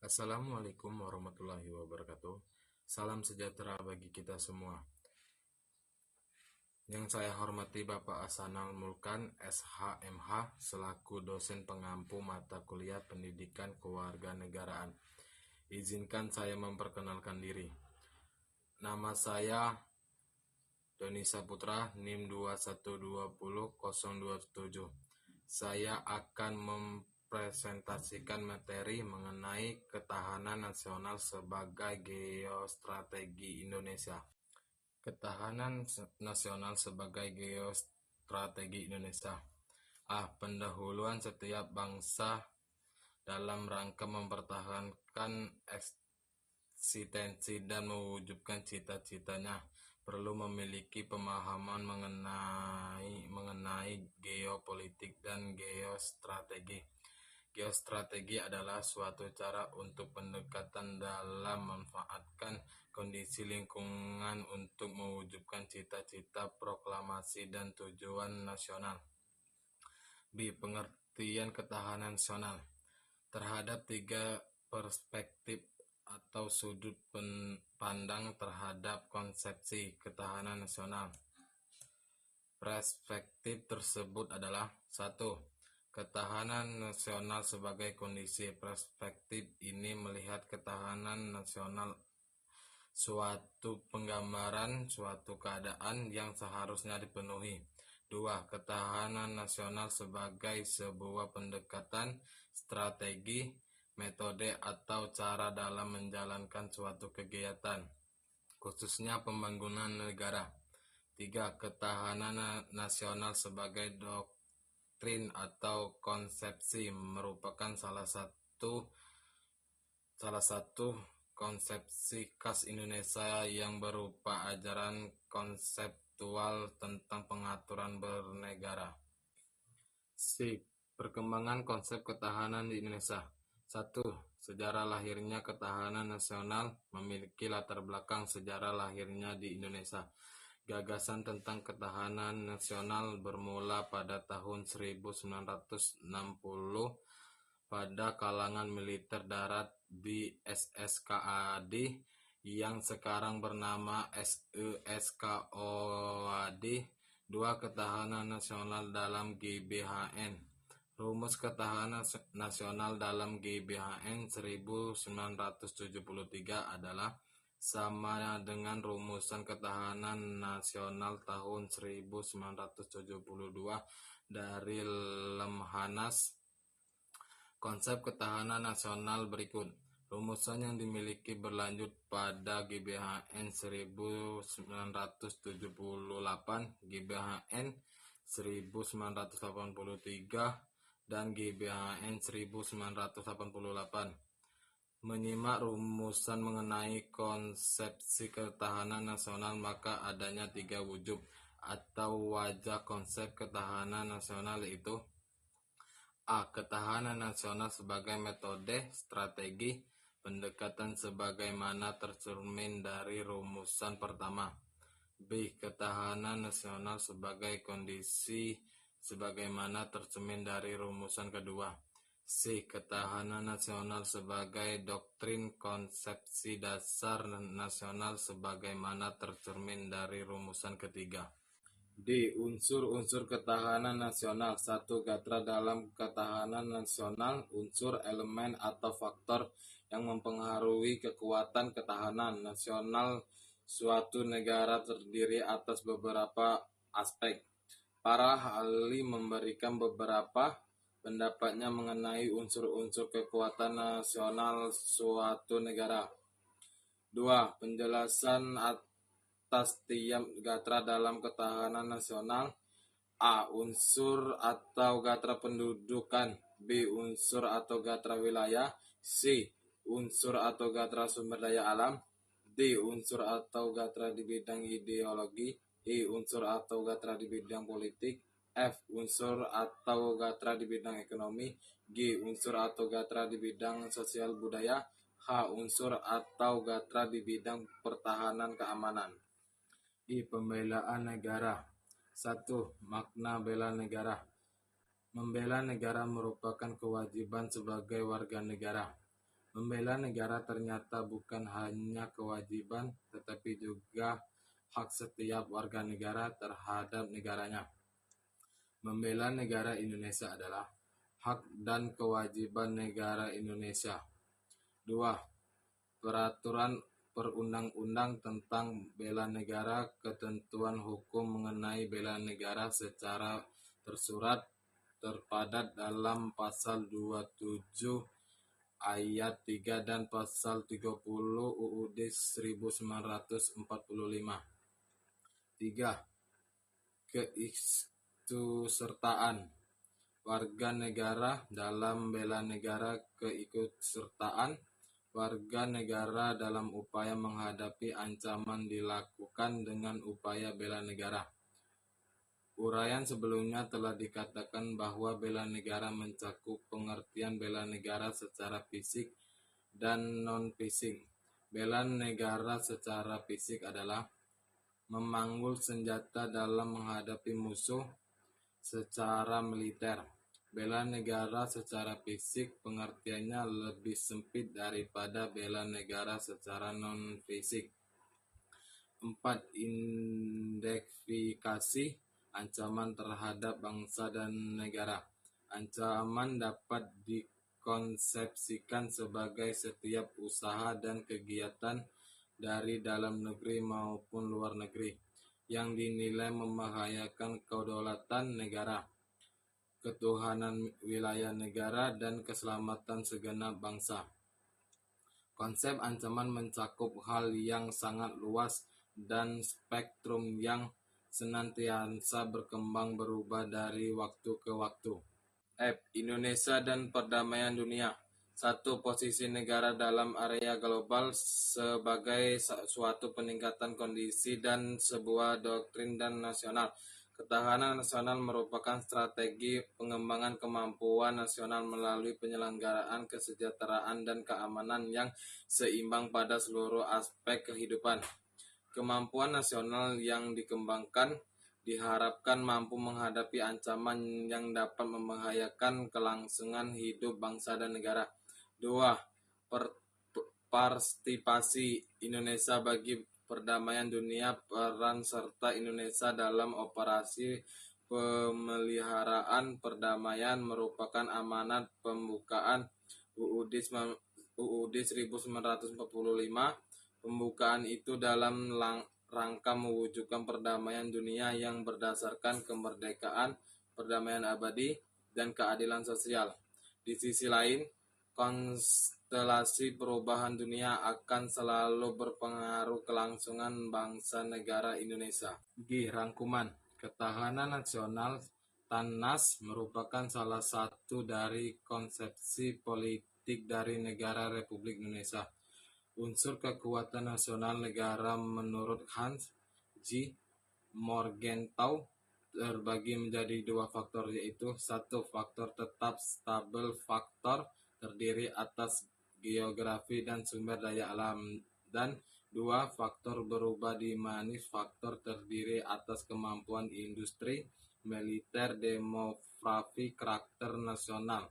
Assalamualaikum warahmatullahi wabarakatuh. Salam sejahtera bagi kita semua. Yang saya hormati Bapak Ahsanul Mulkan, SHMH, selaku dosen pengampu mata kuliah Pendidikan Kewarganegaraan. Izinkan saya memperkenalkan diri. Nama saya Doni Saputra, NIM 2120.027. Saya akan mempresentasikan materi mengenai ketahanan nasional sebagai geostrategi Indonesia. Ketahanan nasional sebagai geostrategi Indonesia. Pendahuluan setiap bangsa dalam rangka mempertahankan eksistensi dan mewujudkan cita-citanya perlu memiliki pemahaman mengenai geopolitik dan geostrategi. Geostrategi adalah suatu cara untuk pendekatan dalam memanfaatkan kondisi lingkungan untuk mewujudkan cita-cita, proklamasi, dan tujuan nasional. Pengertian ketahanan nasional terhadap tiga perspektif atau sudut pandang terhadap konsepsi ketahanan nasional. Perspektif tersebut adalah: 1. Ketahanan nasional sebagai kondisi. Perspektif ini melihat ketahanan nasional suatu penggambaran suatu keadaan yang seharusnya dipenuhi. 2. Ketahanan nasional sebagai sebuah pendekatan, strategi, metode atau cara dalam menjalankan suatu kegiatan, khususnya pembangunan negara. 3. Ketahanan nasional sebagai doktrin atau konsepsi merupakan salah satu konsepsi khas Indonesia yang berupa ajaran konseptual tentang pengaturan bernegara. Perkembangan konsep ketahanan di Indonesia. 1. Sejarah lahirnya ketahanan nasional memiliki latar belakang sejarah lahirnya di Indonesia. Gagasan tentang ketahanan nasional bermula pada tahun 1960 pada kalangan militer darat di SSKAD yang sekarang bernama SESKOAD. 2. Ketahanan nasional dalam GBHN. Rumus ketahanan nasional dalam GBHN 1973 adalah sama dengan rumusan ketahanan nasional tahun 1972 dari Lemhanas. Konsep ketahanan nasional berikut. Rumusan yang dimiliki berlanjut pada GBHN 1978, GBHN 1983, dan GBHN 1988. Menyimak rumusan mengenai konsepsi ketahanan nasional, maka adanya 3 wujud atau wajah konsep ketahanan nasional, yaitu: A. Ketahanan nasional sebagai metode, strategi, pendekatan sebagaimana tercermin dari rumusan pertama. B. Ketahanan nasional sebagai kondisi sebagaimana tercermin dari rumusan kedua. C. Ketahanan nasional sebagai doktrin, konsepsi dasar nasional sebagaimana tercermin dari rumusan ketiga. D. Unsur-unsur ketahanan nasional. 1. Gatra dalam ketahanan nasional. Unsur, elemen, atau faktor yang mempengaruhi kekuatan ketahanan nasional suatu negara terdiri atas beberapa aspek. Para ahli memberikan beberapa pendapatnya mengenai unsur-unsur kekuatan nasional suatu negara. 2. Penjelasan atas tiap gatra dalam ketahanan nasional. A. Unsur atau gatra pendudukan. B. Unsur atau gatra wilayah. C. Unsur atau gatra sumber daya alam. D. Unsur atau gatra di bidang ideologi. E. Unsur atau gatra di bidang politik. F. Unsur atau gatra di bidang ekonomi. G. Unsur atau gatra di bidang sosial budaya. H. Unsur atau gatra di bidang pertahanan keamanan. Pembelaan negara. 1. Makna bela negara. Membela negara merupakan kewajiban sebagai warga negara. Membela negara ternyata bukan hanya kewajiban, tetapi juga hak setiap warga negara terhadap negaranya. Membela negara Indonesia adalah hak dan kewajiban negara Indonesia. 2. Peraturan perundang-undang tentang bela negara, ketentuan hukum mengenai bela negara secara tersurat terpadat dalam pasal 27 ayat 3 dan pasal 30 UUD 1945. 3. Keikutsertaan warga negara dalam bela negara. Keikutsertaan warga negara dalam upaya menghadapi ancaman dilakukan dengan upaya bela negara. Uraian sebelumnya telah dikatakan bahwa bela negara mencakup pengertian bela negara secara fisik dan non-fisik. Bela negara secara fisik adalah memanggul senjata dalam menghadapi musuh secara militer. Bela negara secara fisik pengertiannya lebih sempit daripada bela negara secara non-fisik. 4. Identifikasi ancaman terhadap bangsa dan negara. Ancaman dapat dikonsepsikan sebagai setiap usaha dan kegiatan dari dalam negeri maupun luar negeri yang dinilai membahayakan kedaulatan negara, ketuhanan wilayah negara, dan keselamatan segenap bangsa. Konsep ancaman mencakup hal yang sangat luas dan spektrum yang senantiasa berkembang berubah dari waktu ke waktu. Indonesia dan perdamaian dunia. 1. Posisi negara dalam area global sebagai suatu peningkatan kondisi dan sebuah doktrin dan nasional. Ketahanan nasional merupakan strategi pengembangan kemampuan nasional melalui penyelenggaraan kesejahteraan dan keamanan yang seimbang pada seluruh aspek kehidupan. Kemampuan nasional yang dikembangkan diharapkan mampu menghadapi ancaman yang dapat membahayakan kelangsungan hidup bangsa dan negara. 2. Partisipasi Indonesia bagi perdamaian dunia. Peran serta Indonesia dalam operasi pemeliharaan perdamaian merupakan amanat pembukaan UUD 1945. Pembukaan itu dalam rangka mewujudkan perdamaian dunia yang berdasarkan kemerdekaan, perdamaian abadi, dan keadilan sosial. Di sisi lain, konstelasi perubahan dunia akan selalu berpengaruh kelangsungan bangsa negara Indonesia. Rangkuman. Ketahanan nasional (TANNAS) merupakan salah satu dari konsepsi politik dari negara Republik Indonesia. Unsur kekuatan nasional negara menurut Hans G. Morgenthau terbagi menjadi 2 faktor, yaitu 1. Faktor tetap stabil. Faktor terdiri atas geografi dan sumber daya alam. Dan 2. Faktor berubah dinamis. Faktor terdiri atas kemampuan industri, militer, demografi, karakter nasional,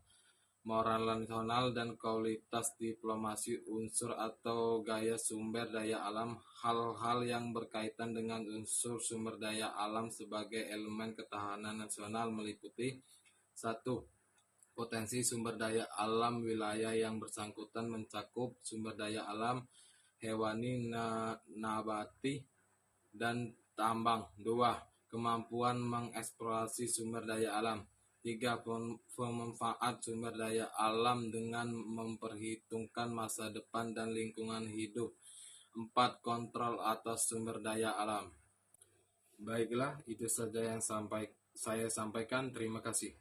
moral nasional, dan kualitas diplomasi. Unsur atau gaya sumber daya alam. Hal-hal yang berkaitan dengan unsur sumber daya alam sebagai elemen ketahanan nasional meliputi 1. Potensi sumber daya alam wilayah yang bersangkutan mencakup sumber daya alam hewani, nabati, dan tambang. 2. Kemampuan mengeksplorasi sumber daya alam. 3. Pemanfaat sumber daya alam dengan memperhitungkan masa depan dan lingkungan hidup. 4. Kontrol atas sumber daya alam. Baiklah, itu saja yang saya sampaikan. Terima kasih.